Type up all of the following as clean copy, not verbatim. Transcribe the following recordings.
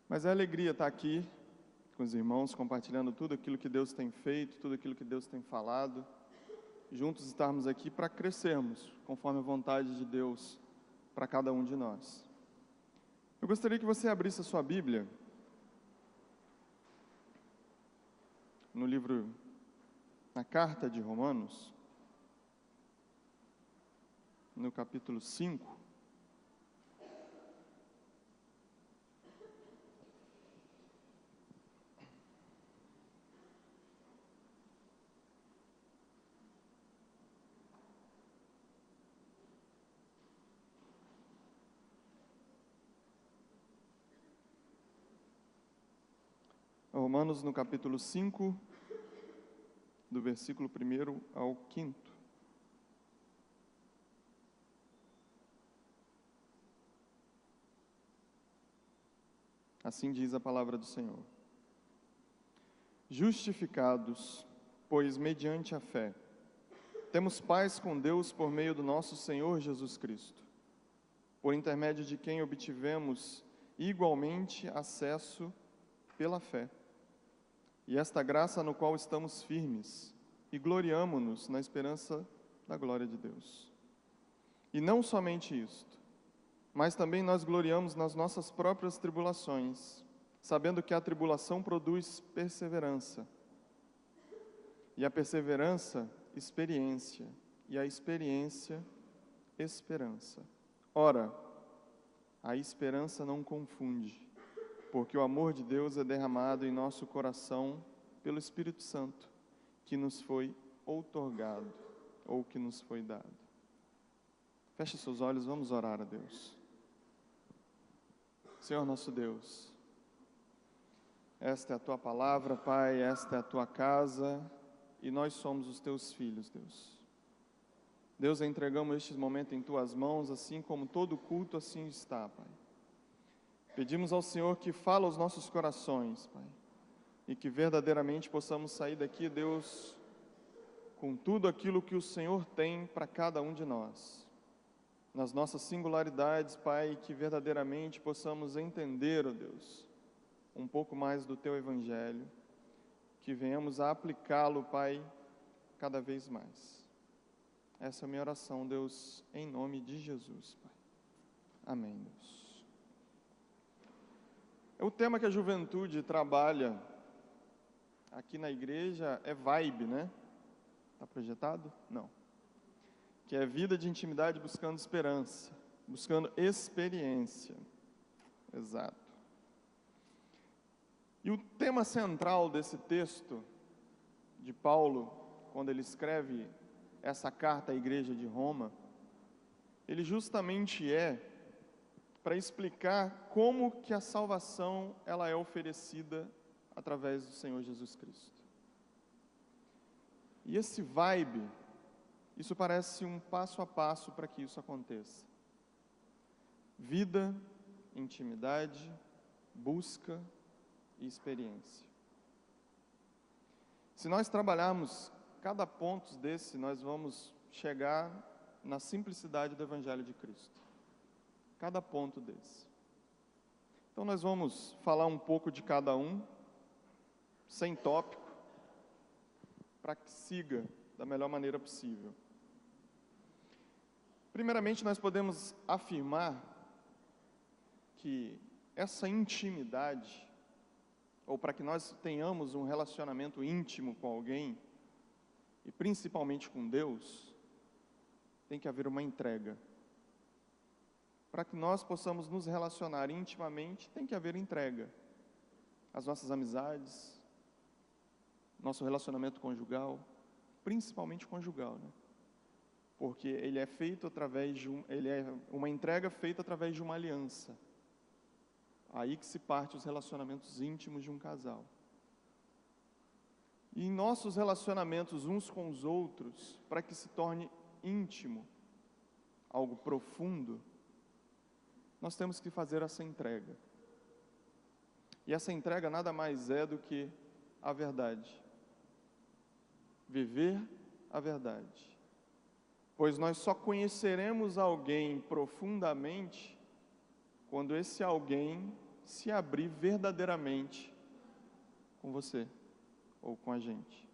Mas é alegria estar aqui com os irmãos, compartilhando tudo aquilo que Deus tem feito, tudo aquilo que Deus tem falado, juntos estarmos aqui para crescermos, conforme a vontade de Deus para cada um de nós. Eu gostaria que você abrisse a sua Bíblia no livro, na carta de Romanos, no capítulo 5. Romanos, no capítulo 5, do versículo 1 ao 5. Assim diz a palavra do Senhor. Justificados, pois mediante a fé, temos paz com Deus por meio do nosso Senhor Jesus Cristo, por intermédio de quem obtivemos igualmente acesso pela fé. E esta graça no qual estamos firmes e gloriamo-nos na esperança da glória de Deus. E não somente isto, mas também nós gloriamos nas nossas próprias tribulações, sabendo que a tribulação produz perseverança, e a perseverança, experiência, e a experiência, esperança. Ora, a esperança não confunde, porque o amor de Deus é derramado em nosso coração pelo Espírito Santo, que nos foi outorgado, ou que nos foi dado. Feche seus olhos, vamos orar a Deus. Senhor nosso Deus, esta é a Tua palavra, Pai, esta é a Tua casa, e nós somos os Teus filhos, Deus. Deus, entregamos este momento em Tuas mãos, assim como todo culto assim está, Pai. Pedimos ao Senhor que fala aos nossos corações, Pai, e que verdadeiramente possamos sair daqui, Deus, com tudo aquilo que o Senhor tem para cada um de nós, nas nossas singularidades, Pai, e que verdadeiramente possamos entender, ó Deus, um pouco mais do Teu Evangelho, que venhamos a aplicá-lo, Pai, cada vez mais. Essa é a minha oração, Deus, em nome de Jesus, Pai. Amém, Deus. O tema que a juventude trabalha aqui na igreja é vibe, né? Está projetado? Não. Que é vida de intimidade buscando esperança, buscando experiência. Exato. E o tema central desse texto de Paulo, quando ele escreve essa carta à igreja de Roma, ele justamente é para explicar como que a salvação ela é oferecida através do Senhor Jesus Cristo. E esse vibe, isso parece um passo a passo para que isso aconteça. Vida, intimidade, busca e experiência. Se nós trabalharmos cada ponto desse, nós vamos chegar na simplicidade do Evangelho de Cristo. Cada ponto desse. Então nós vamos falar um pouco de cada um, sem tópico, para que siga da melhor maneira possível. Primeiramente, nós podemos afirmar que essa intimidade, ou para que nós tenhamos um relacionamento íntimo com alguém, e principalmente com Deus, tem que haver uma entrega. Para que nós possamos nos relacionar intimamente, tem que haver entrega. As nossas amizades, nosso relacionamento conjugal, principalmente conjugal, né? Porque ele é feito através de ele é uma entrega feita através de uma aliança. Aí que se parte os relacionamentos íntimos de um casal. E em nossos relacionamentos uns com os outros, para que se torne íntimo, algo profundo, nós temos que fazer essa entrega. E essa entrega nada mais é do que a verdade. Viver a verdade. Pois nós só conheceremos alguém profundamente quando esse alguém se abrir verdadeiramente com você ou com a gente.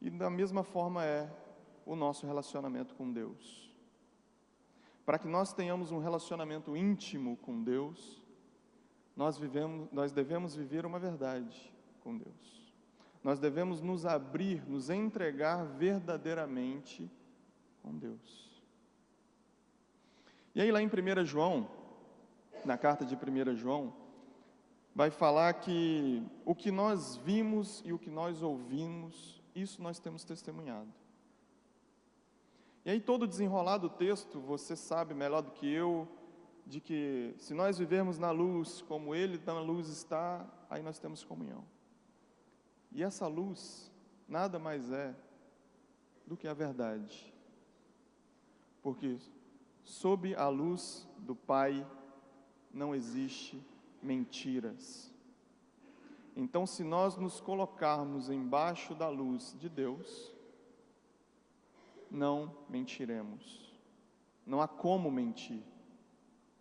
E da mesma forma é o nosso relacionamento com Deus. Para que nós tenhamos um relacionamento íntimo com Deus, nós devemos viver uma verdade com Deus. Nós devemos nos abrir, nos entregar verdadeiramente com Deus. E aí lá em 1 João, na carta de 1 João, vai falar que o que nós vimos e o que nós ouvimos, isso nós temos testemunhado. E aí todo desenrolar do texto, você sabe melhor do que eu, de que se nós vivermos na luz como Ele na luz está, aí nós temos comunhão. E essa luz nada mais é do que a verdade. Porque sob a luz do Pai não existe mentiras. Então, se nós nos colocarmos embaixo da luz de Deus, não mentiremos. Não há como mentir,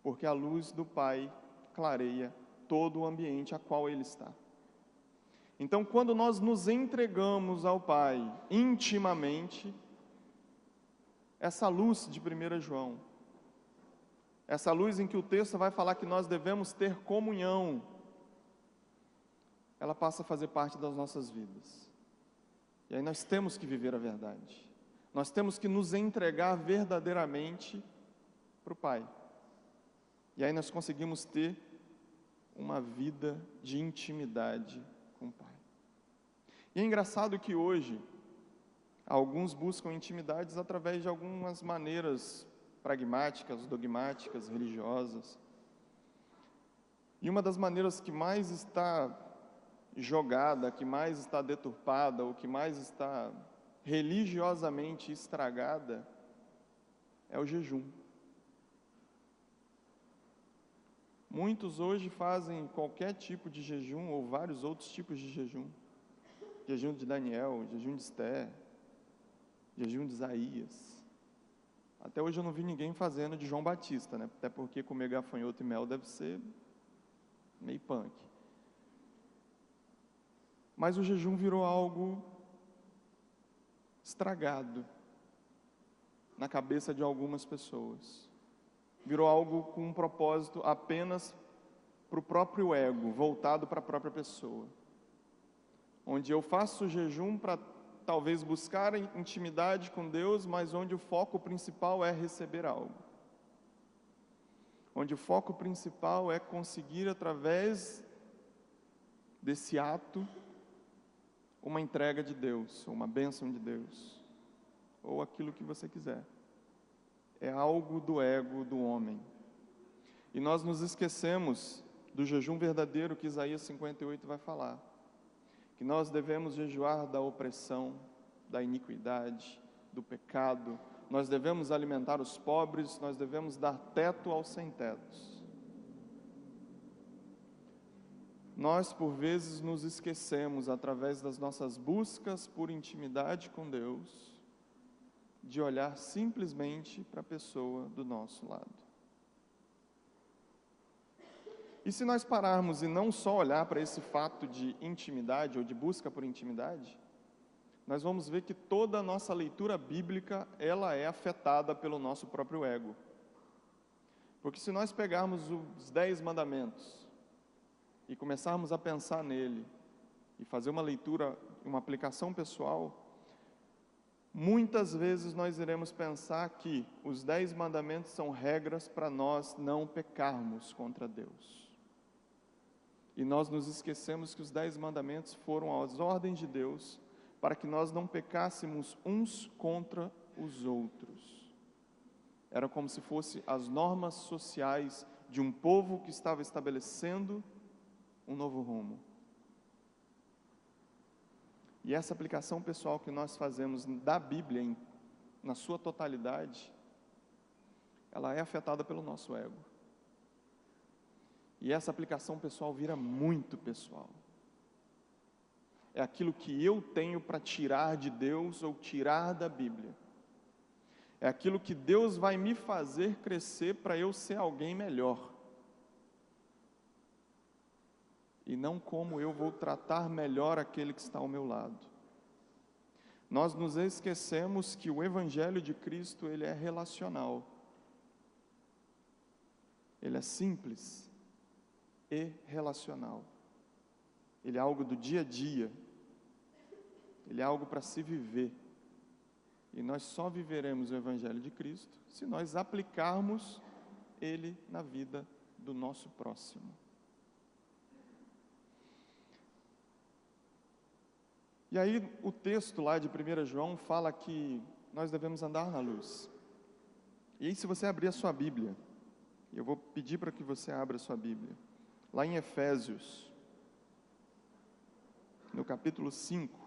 porque a luz do Pai clareia todo o ambiente a qual Ele está. Então, quando nós nos entregamos ao Pai intimamente, essa luz de 1 João, essa luz em que o texto vai falar que nós devemos ter comunhão, ela passa a fazer parte das nossas vidas. E aí nós temos que viver a verdade. Nós temos que nos entregar verdadeiramente para o Pai. E aí nós conseguimos ter uma vida de intimidade com o Pai. E é engraçado que hoje, alguns buscam intimidades através de algumas maneiras pragmáticas, dogmáticas, religiosas. E uma das maneiras que mais está jogada, que mais está deturpada, ou que mais está religiosamente estragada, é o jejum. Muitos hoje fazem qualquer tipo de jejum, ou vários outros tipos de jejum. Jejum de Daniel, jejum de Esther, jejum de Isaías. Até hoje eu não vi ninguém fazendo de João Batista, né? Até porque comer gafanhoto e mel deve ser meio punk. Mas o jejum virou algo estragado na cabeça de algumas pessoas. Virou algo com um propósito apenas para o próprio ego, voltado para a própria pessoa. Onde eu faço jejum para talvez buscar intimidade com Deus, mas onde o foco principal é receber algo. Onde o foco principal é conseguir, através desse ato, uma entrega de Deus, uma bênção de Deus, ou aquilo que você quiser. É algo do ego do homem. E nós nos esquecemos do jejum verdadeiro que Isaías 58 vai falar. Que nós devemos jejuar da opressão, da iniquidade, do pecado. Nós devemos alimentar os pobres, nós devemos dar teto aos sem-tetos. Nós, por vezes, nos esquecemos, através das nossas buscas por intimidade com Deus, de olhar simplesmente para a pessoa do nosso lado. E se nós pararmos e não só olhar para esse fato de intimidade ou de busca por intimidade, nós vamos ver que toda a nossa leitura bíblica, ela é afetada pelo nosso próprio ego. Porque se nós pegarmos os 10 mandamentos e começarmos a pensar nele e fazer uma leitura, uma aplicação pessoal, muitas vezes nós iremos pensar que os 10 mandamentos são regras para nós não pecarmos contra Deus. E nós nos esquecemos que os 10 mandamentos foram as ordens de Deus para que nós não pecássemos uns contra os outros. Era como se fossem as normas sociais de um povo que estava estabelecendo um novo rumo. E essa aplicação pessoal que nós fazemos da Bíblia, na sua totalidade, ela é afetada pelo nosso ego. E essa aplicação pessoal vira muito pessoal. É aquilo que eu tenho para tirar de Deus ou tirar da Bíblia. É aquilo que Deus vai me fazer crescer para eu ser alguém melhor. e não como eu vou tratar melhor aquele que está ao meu lado. Nós nos esquecemos que o Evangelho de Cristo, ele é relacional. Ele é simples e relacional. Ele é algo do dia a dia. Ele é algo para se viver. E nós só viveremos o Evangelho de Cristo se nós aplicarmos ele na vida do nosso próximo. E aí o texto lá de 1 João fala que nós devemos andar na luz. E aí, se você abrir a sua Bíblia, eu vou pedir para que você abra a sua Bíblia, lá em Efésios, no capítulo 5.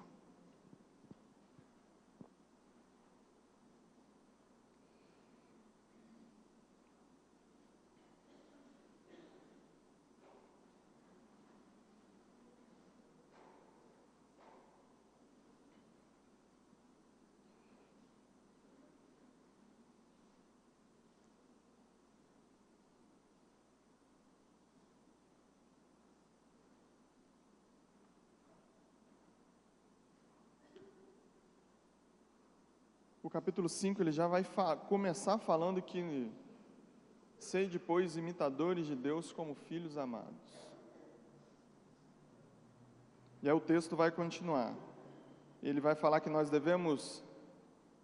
O capítulo 5, ele já vai começar falando que sede, pois, imitadores de Deus como filhos amados. E aí o texto vai continuar. Ele vai falar que nós devemos,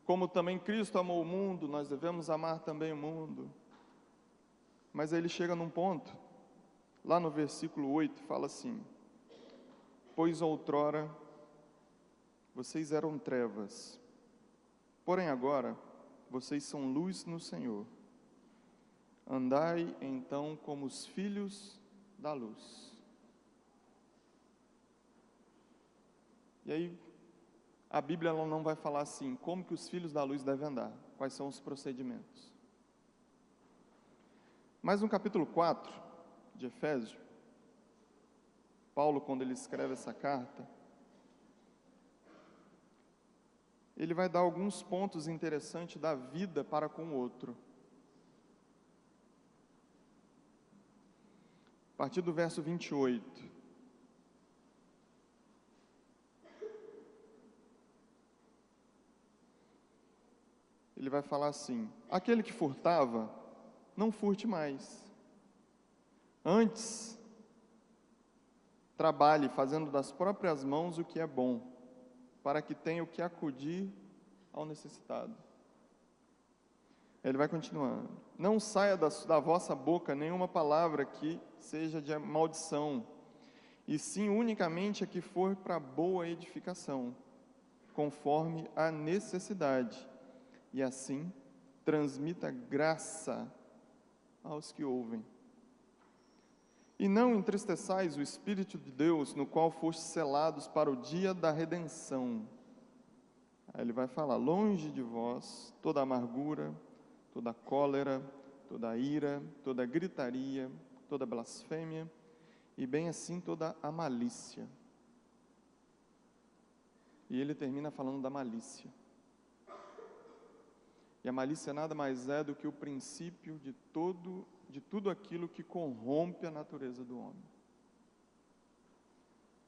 como também Cristo amou o mundo, nós devemos amar também o mundo. Mas aí ele chega num ponto, lá no versículo 8, fala assim: pois outrora vocês eram trevas, porém agora vocês são luz no Senhor. Andai então como os filhos da luz. E aí a Bíblia ela não vai falar assim, como que os filhos da luz devem andar, quais são os procedimentos. Mas no capítulo 4 de Efésios, Paulo, quando ele escreve essa carta, ele vai dar alguns pontos interessantes da vida para com o outro. A partir do verso 28. Ele vai falar assim: aquele que furtava, não furte mais. Antes, trabalhe fazendo das próprias mãos o que é bom, para que tenha o que acudir ao necessitado. Ele vai continuando: não saia da vossa boca nenhuma palavra que seja de maldição, e sim unicamente a que for para boa edificação, conforme a necessidade, e assim transmita graça aos que ouvem. E não entristeçais o Espírito de Deus, no qual fostes selados para o dia da redenção. Aí ele vai falar: longe de vós toda amargura, toda cólera, toda ira, toda gritaria, toda blasfêmia, e bem assim toda a malícia. E ele termina falando da malícia. E a malícia nada mais é do que o princípio de tudo aquilo que corrompe a natureza do homem.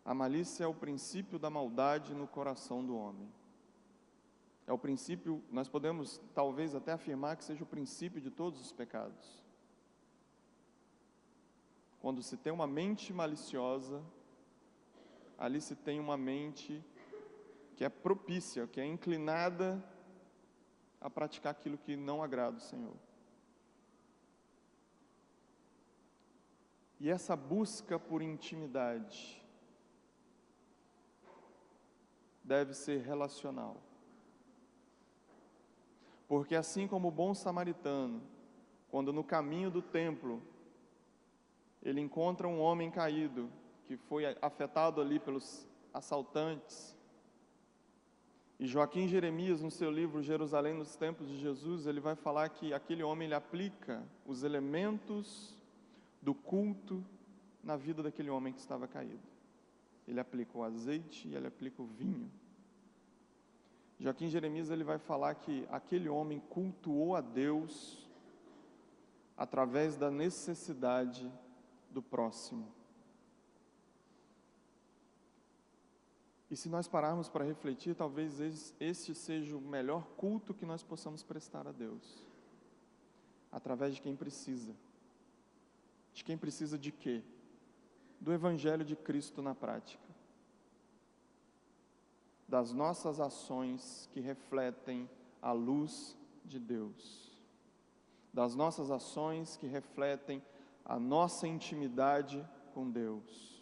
A malícia é o princípio da maldade no coração do homem. É o princípio, nós podemos talvez até afirmar que seja o princípio de todos os pecados. Quando se tem uma mente maliciosa, ali se tem uma mente que é propícia, que é inclinada a praticar aquilo que não agrada o Senhor. E essa busca por intimidade deve ser relacional. Porque assim como o bom samaritano, quando no caminho do templo, ele encontra um homem caído, que foi afetado ali pelos assaltantes, e Joaquim Jeremias, no seu livro Jerusalém nos Tempos de Jesus, ele vai falar que aquele homem, ele aplica os elementos do culto na vida daquele homem que estava caído. Ele aplica o azeite e ele aplica o vinho. Joaquim Jeremias, ele vai falar que aquele homem cultuou a Deus através da necessidade do próximo. E se nós pararmos para refletir, talvez este seja o melhor culto que nós possamos prestar a Deus, através de quem precisa. De quem precisa de quê? Do Evangelho de Cristo na prática. Das nossas ações que refletem a luz de Deus. Das nossas ações que refletem a nossa intimidade com Deus.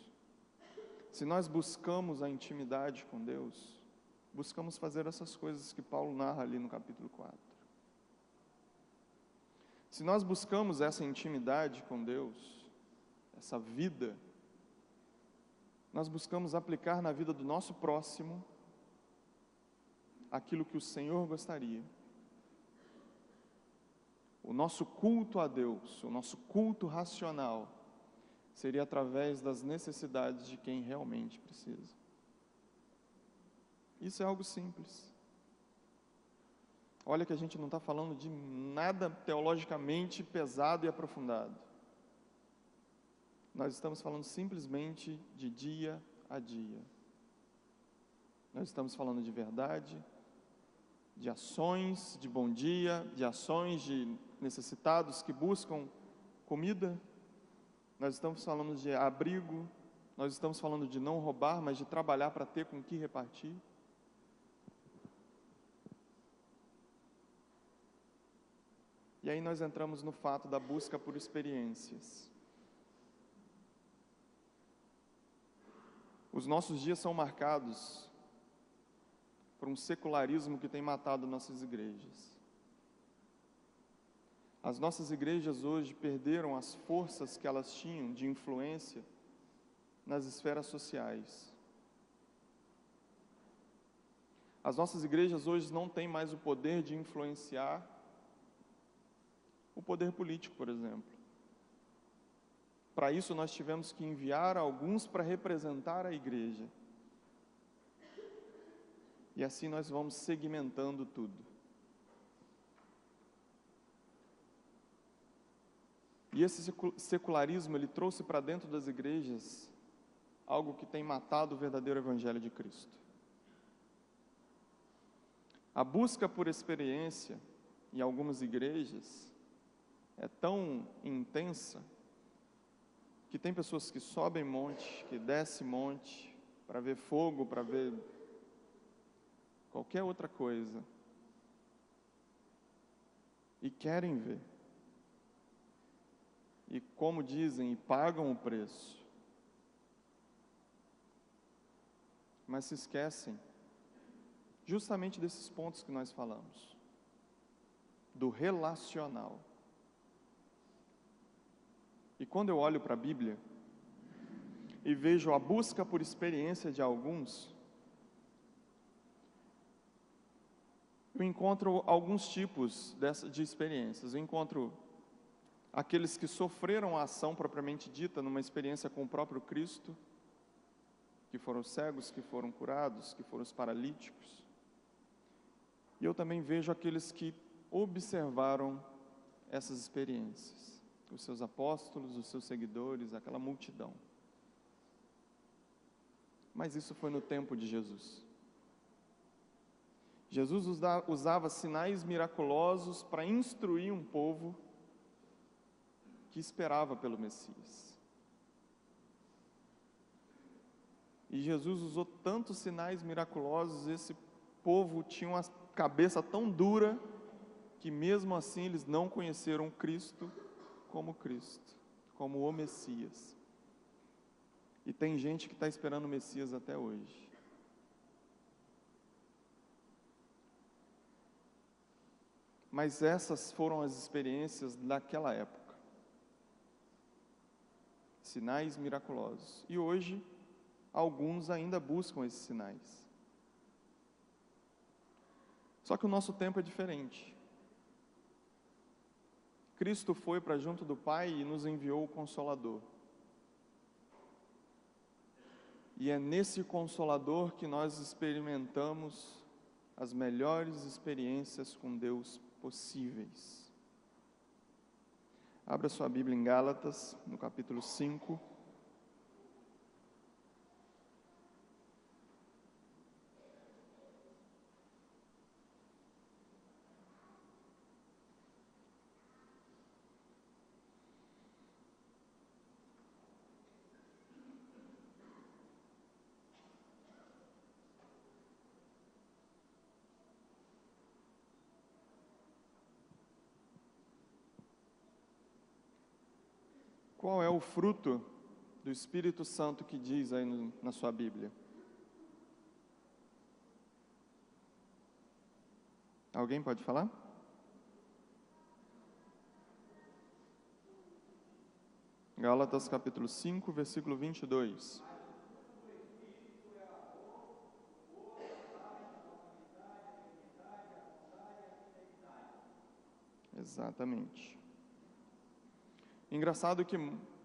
Se nós buscamos a intimidade com Deus, buscamos fazer essas coisas que Paulo narra ali no capítulo 4. Se nós buscamos essa intimidade com Deus, essa vida, nós buscamos aplicar na vida do nosso próximo aquilo que o Senhor gostaria. O nosso culto a Deus, o nosso culto racional, seria através das necessidades de quem realmente precisa. Isso é algo simples. Olha que a gente não está falando de nada teologicamente pesado e aprofundado. Nós estamos falando simplesmente de dia a dia. Nós estamos falando de verdade, de ações de bom dia, de ações de necessitados que buscam comida. Nós estamos falando de abrigo, nós estamos falando de não roubar, mas de trabalhar para ter com que repartir. E aí nós entramos no fato da busca por experiências. Os nossos dias são marcados por um secularismo que tem matado nossas igrejas. As nossas igrejas hoje perderam as forças que elas tinham de influência nas esferas sociais. As nossas igrejas hoje não têm mais o poder de influenciar o poder político, por exemplo. Para isso nós tivemos que enviar alguns para representar a igreja. E assim nós vamos segmentando tudo. E esse secularismo, ele trouxe para dentro das igrejas algo que tem matado o verdadeiro Evangelho de Cristo. A busca por experiência em algumas igrejas é tão intensa que tem pessoas que sobem monte, que descem monte para ver fogo, para ver qualquer outra coisa, e querem ver, e como dizem, e pagam o preço, mas se esquecem justamente desses pontos que nós falamos, do relacional. E quando eu olho para a Bíblia e vejo a busca por experiência de alguns, eu encontro alguns tipos de experiências. Eu encontro aqueles que sofreram a ação propriamente dita numa experiência com o próprio Cristo, que foram os cegos, que foram curados, que foram os paralíticos. E eu também vejo aqueles que observaram essas experiências, os seus apóstolos, os seus seguidores, aquela multidão. Mas isso foi no tempo de Jesus. Jesus usava sinais miraculosos para instruir um povo que esperava pelo Messias. E Jesus usou tantos sinais miraculosos, esse povo tinha uma cabeça tão dura, que mesmo assim eles não conheceram Cristo, como o Messias. E tem gente que está esperando o Messias até hoje. Mas essas foram as experiências daquela época. Sinais miraculosos. E hoje, alguns ainda buscam esses sinais. Só que o nosso tempo é diferente. Cristo foi para junto do Pai e nos enviou o Consolador. E é nesse Consolador que nós experimentamos as melhores experiências com Deus possíveis. Abra sua Bíblia em Gálatas, no capítulo 5. Qual é o fruto do Espírito Santo que diz aí na sua Bíblia? Alguém pode falar? Gálatas capítulo 5, versículo 22. Exatamente. Engraçado que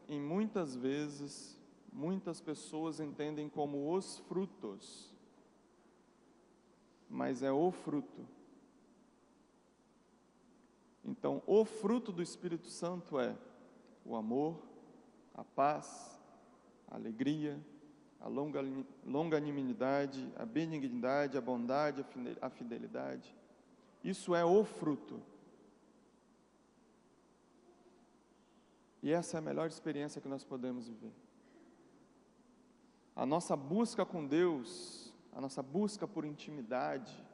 em muitas vezes, muitas pessoas entendem como os frutos, mas é o fruto. Então, o fruto do Espírito Santo é o amor, a paz, a alegria, a longanimidade, a benignidade, a bondade, a fidelidade. Isso é o fruto. E essa é a melhor experiência que nós podemos viver. A nossa busca com Deus, a nossa busca por intimidade,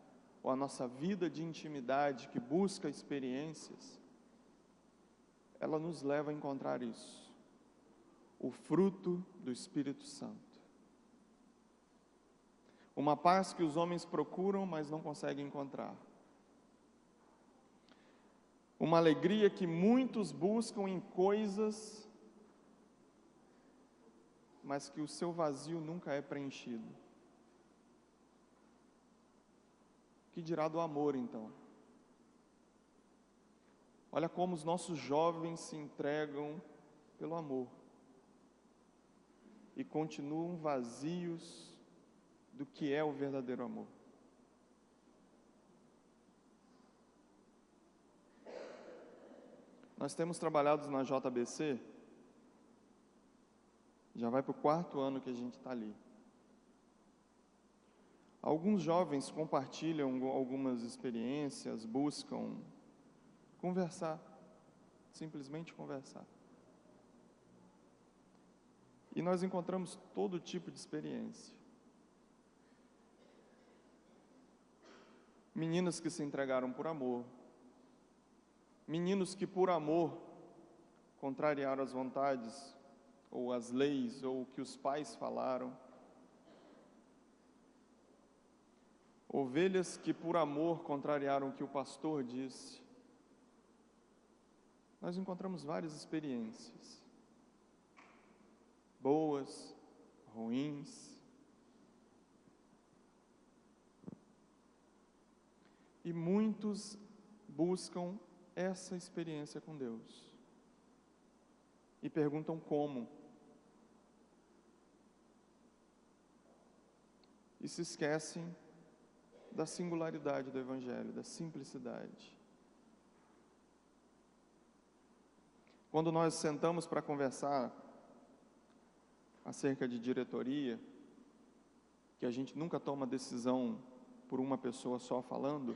ou a nossa vida de intimidade que busca experiências, ela nos leva a encontrar isso, o fruto do Espírito Santo. Uma paz que os homens procuram, mas não conseguem encontrar. Uma alegria que muitos buscam em coisas, mas que o seu vazio nunca é preenchido. Que dirá do amor, então? Olha como os nossos jovens se entregam pelo amor e continuam vazios do que é o verdadeiro amor. Nós temos trabalhado na JBC, já vai para o 4º ano que a gente está ali. Alguns jovens compartilham algumas experiências, buscam conversar, simplesmente conversar. E nós encontramos todo tipo de experiência. Meninas que se entregaram por amor, meninos que por amor contrariaram as vontades, ou as leis, ou o que os pais falaram. Ovelhas que por amor contrariaram o que o pastor disse. Nós encontramos várias experiências, boas, ruins. E muitos buscam essa experiência com Deus. E perguntam como. E se esquecem da singularidade do Evangelho, da simplicidade. Quando nós sentamos para conversar acerca de diretoria, que a gente nunca toma decisão por uma pessoa só falando,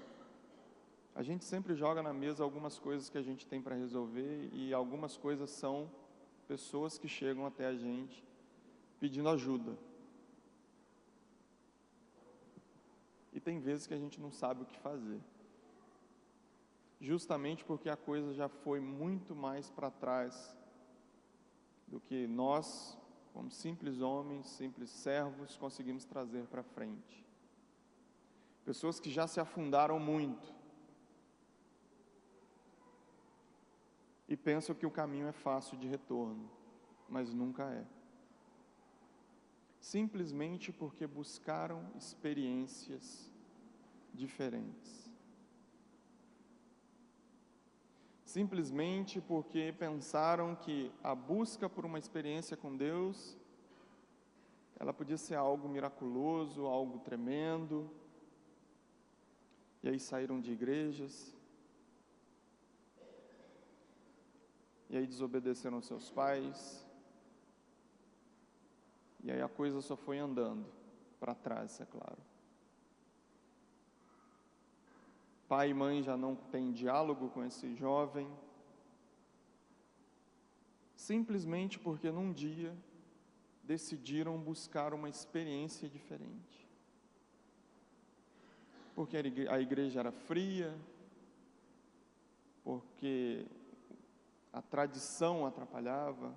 a gente sempre joga na mesa algumas coisas que a gente tem para resolver, e algumas coisas são pessoas que chegam até a gente pedindo ajuda. E tem vezes que a gente não sabe o que fazer, justamente porque a coisa já foi muito mais para trás do que nós, como simples homens, simples servos, conseguimos trazer para frente. Pessoas que já se afundaram muito e pensam que o caminho é fácil de retorno, mas nunca é. Simplesmente porque buscaram experiências diferentes. Simplesmente porque pensaram que a busca por uma experiência com Deus, ela podia ser algo miraculoso, algo tremendo, e aí saíram de igrejas, e aí desobedeceram seus pais, e aí a coisa só foi andando para trás, é claro. Pai e mãe já não têm diálogo com esse jovem, simplesmente porque num dia decidiram buscar uma experiência diferente. Porque a igreja era fria, porque a tradição atrapalhava,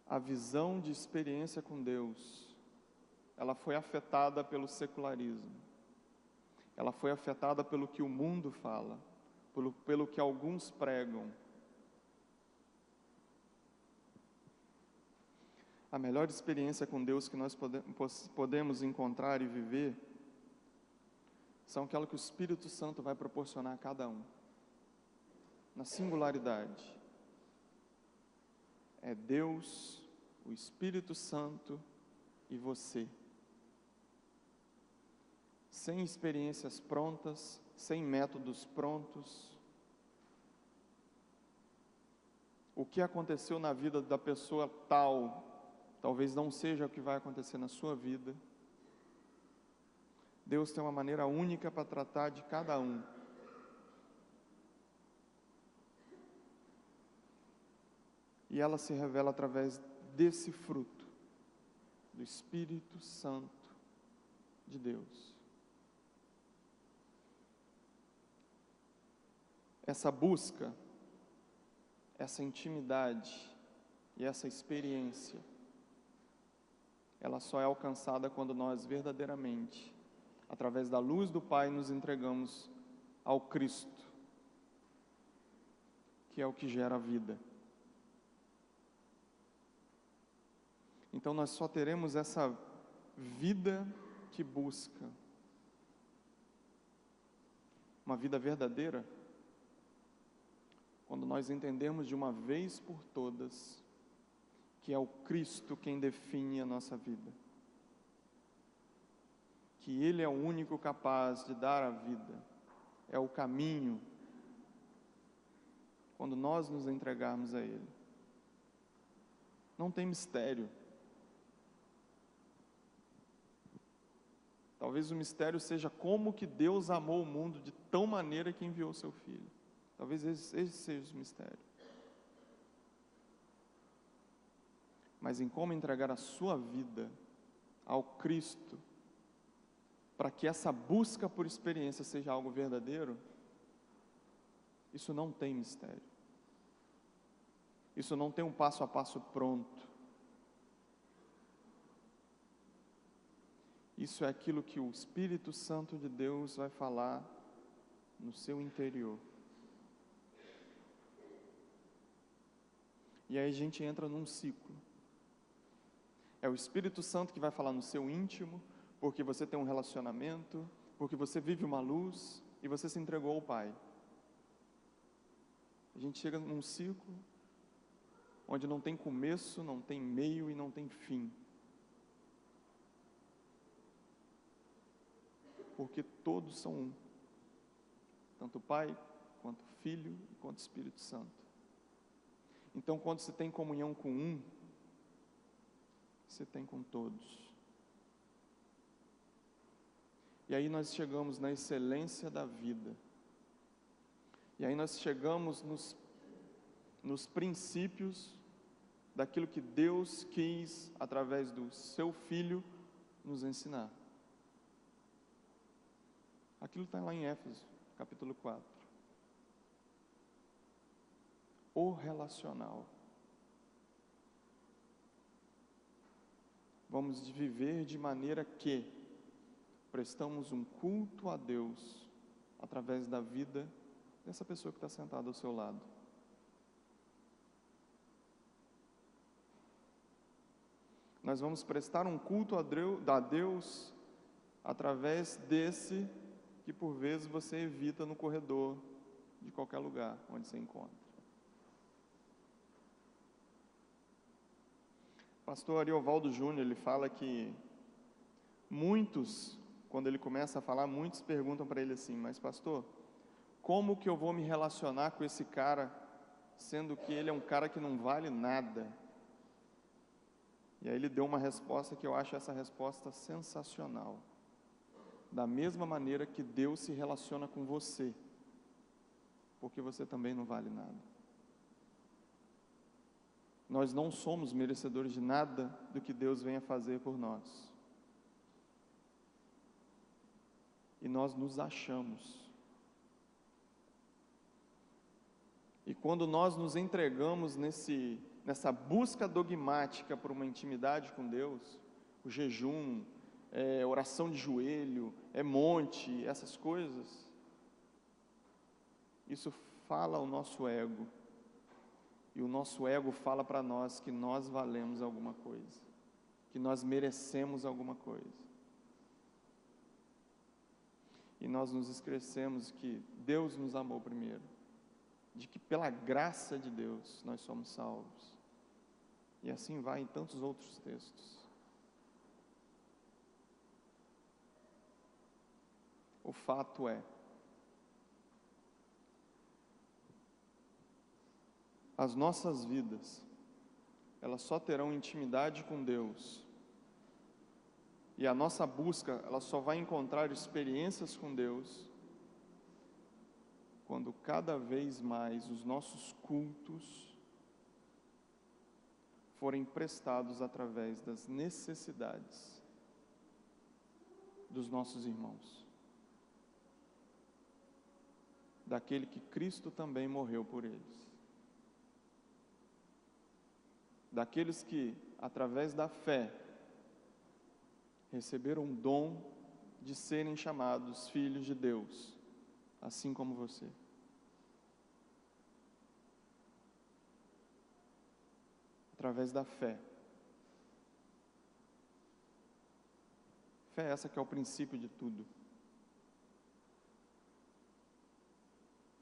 a visão de experiência com Deus, ela foi afetada pelo secularismo. Ela foi afetada pelo que o mundo fala, pelo que alguns pregam. A melhor experiência com Deus que nós podemos encontrar e viver são aquelas que o Espírito Santo vai proporcionar a cada um, na singularidade. É Deus, o Espírito Santo e você. Sem experiências prontas, sem métodos prontos. O que aconteceu na vida da pessoa tal, talvez não seja o que vai acontecer na sua vida. Deus tem uma maneira única para tratar de cada um. E ela se revela através desse fruto, do Espírito Santo de Deus. Essa busca, essa intimidade e essa experiência, ela só é alcançada quando nós verdadeiramente, através da luz do Pai, nos entregamos ao Cristo, que é o que gera a vida. Então nós só teremos essa vida que busca uma vida verdadeira quando nós entendermos de uma vez por todas que é o Cristo quem define a nossa vida, que Ele é o único capaz de dar a vida, é o caminho, quando nós nos entregarmos a Ele. Não tem mistério. Talvez o mistério seja como que Deus amou o mundo de tão maneira que enviou o seu Filho. Talvez esse seja o mistério. Mas em como entregar a sua vida ao Cristo, para que essa busca por experiência seja algo verdadeiro, isso não tem mistério. Isso não tem um passo a passo pronto. Isso é aquilo que o Espírito Santo de Deus vai falar no seu interior. E aí a gente entra num ciclo. É o Espírito Santo que vai falar no seu íntimo, porque você tem um relacionamento, porque você vive uma luz e você se entregou ao Pai. A gente chega num ciclo onde não tem começo, não tem meio e não tem fim. Porque todos são um. Tanto o Pai, quanto o Filho e quanto o Espírito Santo. Então, quando você tem comunhão com um, você tem com todos. E aí nós chegamos na excelência da vida. E aí nós chegamos nos princípios daquilo que Deus quis, através do seu Filho, nos ensinar. Aquilo está lá em Éfeso, capítulo 4. O relacional. Vamos viver de maneira que prestamos um culto a Deus através da vida dessa pessoa que está sentada ao seu lado. Nós vamos prestar um culto a Deus através desse que por vezes você evita no corredor de qualquer lugar onde você encontra. Pastor Ariovaldo Júnior, ele fala que muitos, quando ele começa a falar, muitos perguntam para ele assim: mas pastor, como que eu vou me relacionar com esse cara, sendo que ele é um cara que não vale nada? E aí ele deu uma resposta que eu acho essa resposta sensacional. Da mesma maneira que Deus se relaciona com você, porque você também não vale nada. Nós não somos merecedores de nada do que Deus venha fazer por nós. E nós nos achamos. E quando nós nos entregamos nessa busca dogmática por uma intimidade com Deus, o jejum, oração de joelho, monte, essas coisas, isso fala ao nosso ego. E o nosso ego fala para nós que nós valemos alguma coisa, que nós merecemos alguma coisa. E nós nos esquecemos que Deus nos amou primeiro, de que pela graça de Deus nós somos salvos. E assim vai em tantos outros textos. O fato é, as nossas vidas, elas só terão intimidade com Deus, e a nossa busca, ela só vai encontrar experiências com Deus, quando cada vez mais os nossos cultos forem prestados através das necessidades dos nossos irmãos, daquele que Cristo também morreu por eles. Daqueles que, através da fé, receberam o dom de serem chamados filhos de Deus, assim como você. Através da fé. Fé essa que é o princípio de tudo.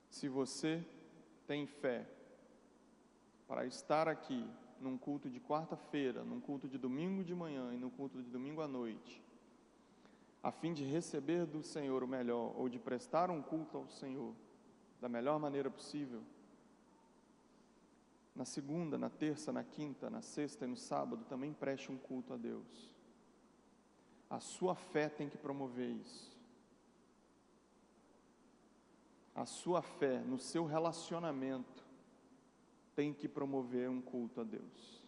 Se você tem fé para estar aqui num culto de quarta-feira, num culto de domingo de manhã e num culto de domingo à noite, a fim de receber do Senhor o melhor, ou de prestar um culto ao Senhor da melhor maneira possível, na segunda, na terça, na quinta, na sexta e no sábado também preste um culto a Deus. A sua fé tem que promover isso. A sua fé no seu relacionamento tem que promover um culto a Deus.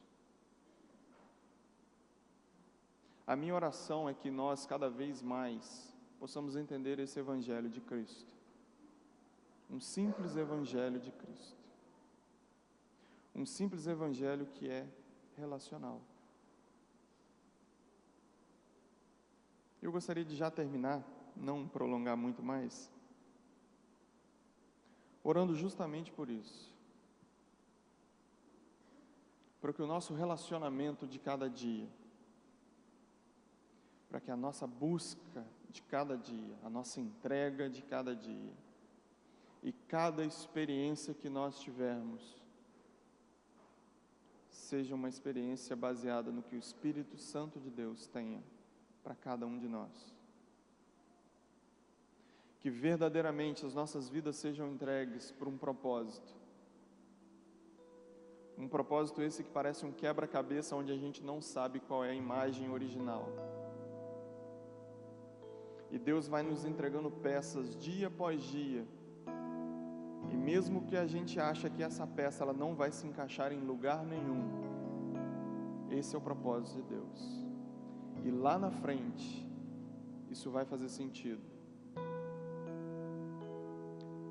A minha oração é que nós, cada vez mais, possamos entender esse Evangelho de Cristo. Um simples Evangelho de Cristo. Um simples Evangelho que é relacional. Eu gostaria de já terminar, não prolongar muito mais, orando justamente por isso. Para que o nosso relacionamento de cada dia, para que a nossa busca de cada dia, a nossa entrega de cada dia, e cada experiência que nós tivermos, seja uma experiência baseada no que o Espírito Santo de Deus tenha para cada um de nós. Que verdadeiramente as nossas vidas sejam entregues por um propósito. Um propósito esse que parece um quebra-cabeça onde a gente não sabe qual é a imagem original. E Deus vai nos entregando peças dia após dia. E mesmo que a gente acha que essa peça ela não vai se encaixar em lugar nenhum, esse é o propósito de Deus. E lá na frente, isso vai fazer sentido.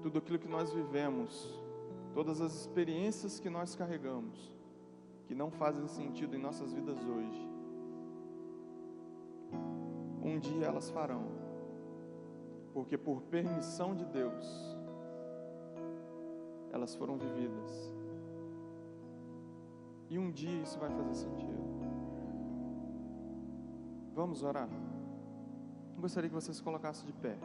Tudo aquilo que nós vivemos, todas as experiências que nós carregamos, que não fazem sentido em nossas vidas hoje, um dia elas farão, porque por permissão de Deus, elas foram vividas, e um dia isso vai fazer sentido. Vamos orar? Eu gostaria que você se colocasse de pé.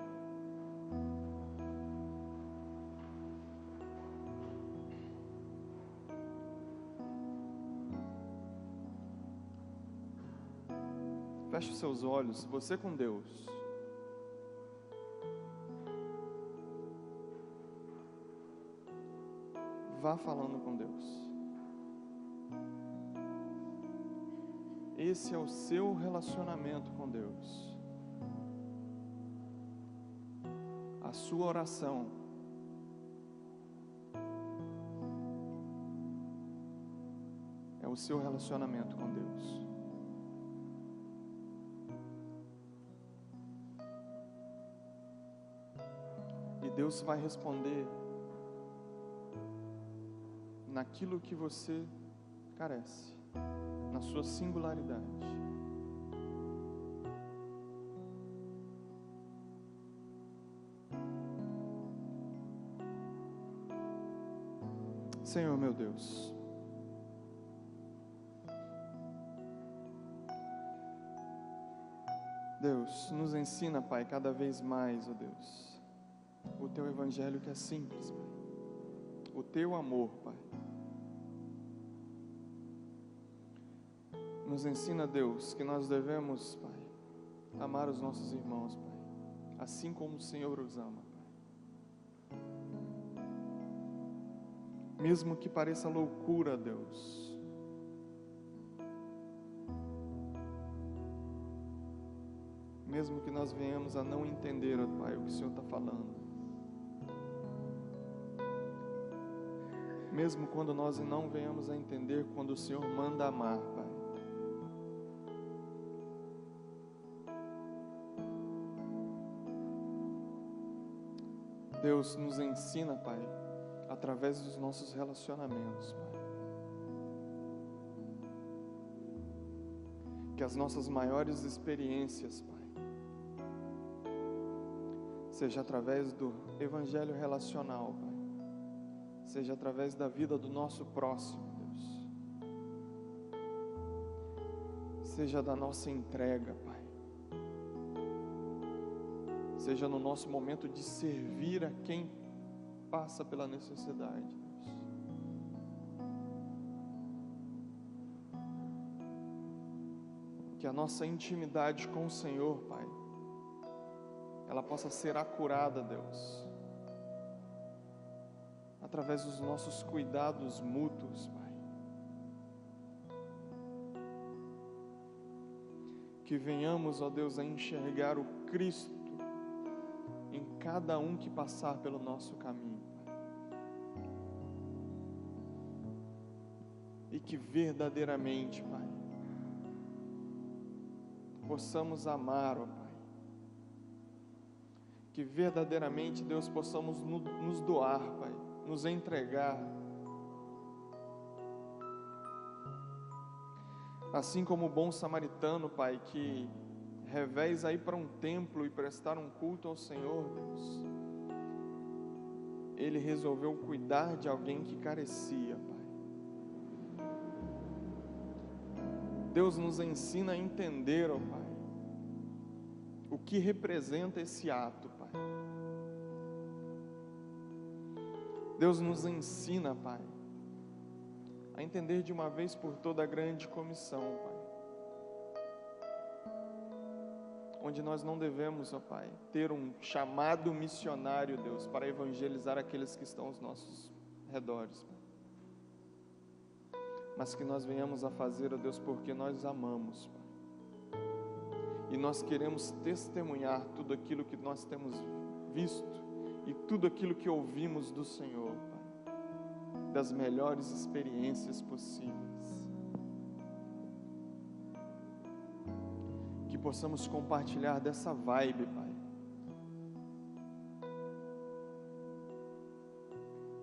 Feche os seus olhos, você com Deus. Vá falando com Deus. Esse é o seu relacionamento com Deus. A sua oração é o seu relacionamento com Deus. E Deus vai responder naquilo que você carece, na sua singularidade. Senhor meu Deus, nos ensina, Pai, cada vez mais, ó Deus, o Teu Evangelho que é simples, Pai, o Teu amor, Pai. Nos ensina, Deus, que nós devemos, Pai, amar os nossos irmãos, Pai, assim como o Senhor os ama, Pai. Mesmo que pareça loucura, Deus, mesmo que nós venhamos a não entender, ó Pai, o que o Senhor está falando, mesmo quando nós não venhamos a entender quando o Senhor manda amar, Pai, Deus nos ensina, Pai, através dos nossos relacionamentos, Pai, que as nossas maiores experiências, Pai, seja através do Evangelho relacional, Pai, seja através da vida do nosso próximo, Deus, seja da nossa entrega, Pai, seja no nosso momento de servir a quem passa pela necessidade, Deus. Que a nossa intimidade com o Senhor, Pai, ela possa ser acurada, Deus, através dos nossos cuidados mútuos, Pai. Que venhamos, ó Deus, a enxergar o Cristo em cada um que passar pelo nosso caminho, Pai. E que verdadeiramente, Pai, possamos amar, ó Pai. Que verdadeiramente, Deus, possamos nos doar, Pai, nos entregar. Assim como o bom samaritano, Pai, que revés a ir para um templo e prestar um culto ao Senhor, Deus, ele resolveu cuidar de alguém que carecia, Pai. Deus nos ensina a entender, ó Pai, o que representa esse ato, Pai. Deus nos ensina, Pai, a entender de uma vez por toda a grande comissão, Pai, onde nós não devemos, ó Pai, ter um chamado missionário, Deus, para evangelizar aqueles que estão aos nossos redores, Pai, mas que nós venhamos a fazer, ó Deus, porque nós amamos, Pai, e nós queremos testemunhar tudo aquilo que nós temos visto e tudo aquilo que ouvimos do Senhor, Pai, das melhores experiências possíveis. Que possamos compartilhar dessa vibe, Pai,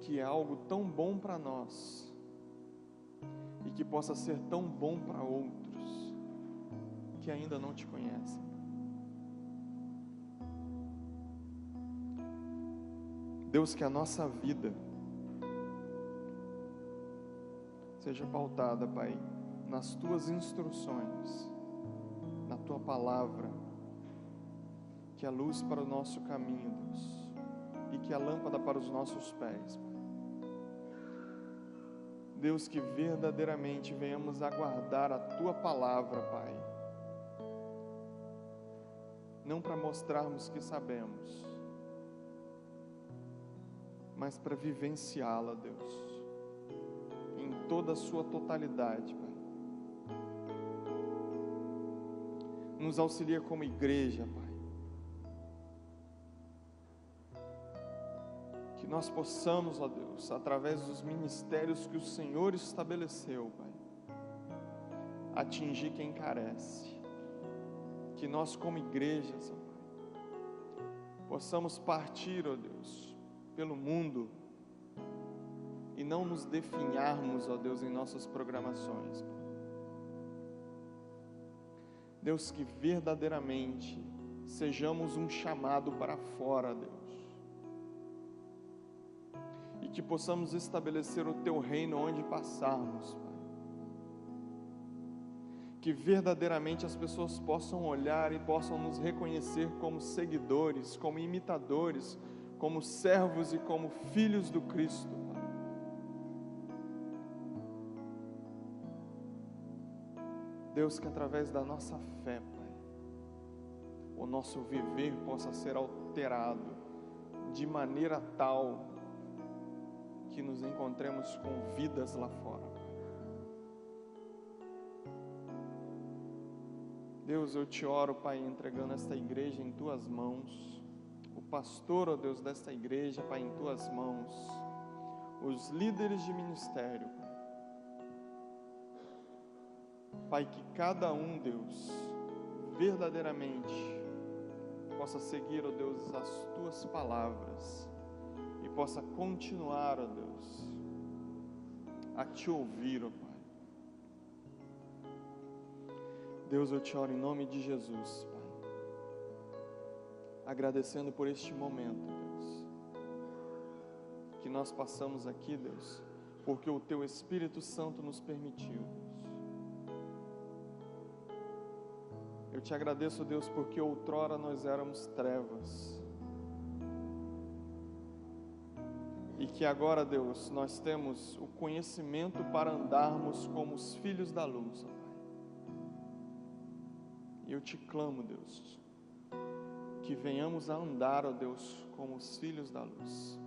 que é algo tão bom para nós e que possa ser tão bom para outros que ainda não te conhecem. Deus, que a nossa vida seja pautada, Pai, nas Tuas instruções, na Tua palavra, que é a luz para o nosso caminho, Deus, e que é a lâmpada para os nossos pés, Pai. Deus, que verdadeiramente venhamos a guardar a Tua palavra, Pai, não para mostrarmos que sabemos, mas para vivenciá-la, Deus, em toda a sua totalidade, Pai. Nos auxilia como igreja, Pai, que nós possamos, ó Deus, através dos ministérios que o Senhor estabeleceu, Pai, atingir quem carece. Que nós como igrejas, ó Pai, possamos partir, ó Deus, pelo mundo, e não nos definharmos, ó Deus, em nossas programações. Deus, que verdadeiramente sejamos um chamado para fora, Deus, e que possamos estabelecer o Teu reino onde passarmos, Pai. Que verdadeiramente as pessoas possam olhar e possam nos reconhecer como seguidores, como imitadores, como servos e como filhos do Cristo, Pai. Deus, que através da nossa fé, Pai, o nosso viver possa ser alterado de maneira tal que nos encontremos com vidas lá fora. Deus, eu te oro, Pai, entregando esta igreja em Tuas mãos, o pastor, ó Deus, desta igreja, Pai, em Tuas mãos, os líderes de ministério, Pai, que cada um, Deus, verdadeiramente possa seguir, ó Deus, as Tuas palavras e possa continuar, ó Deus, a Te ouvir, ó Pai. Deus, eu te oro em nome de Jesus, Pai, agradecendo por este momento, Deus, que nós passamos aqui, Deus, porque o Teu Espírito Santo nos permitiu, Deus. Eu te agradeço, Deus, porque outrora nós éramos trevas, e que agora, Deus, nós temos o conhecimento para andarmos como os filhos da luz, ó Pai. E eu te clamo, Deus, que venhamos a andar, ó Deus, como os filhos da luz.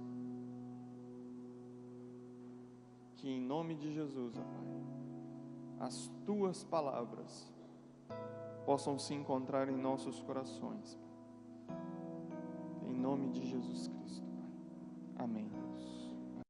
Que em nome de Jesus, ó Pai, as Tuas palavras possam se encontrar em nossos corações, Pai. Em nome de Jesus Cristo, Pai. Amém.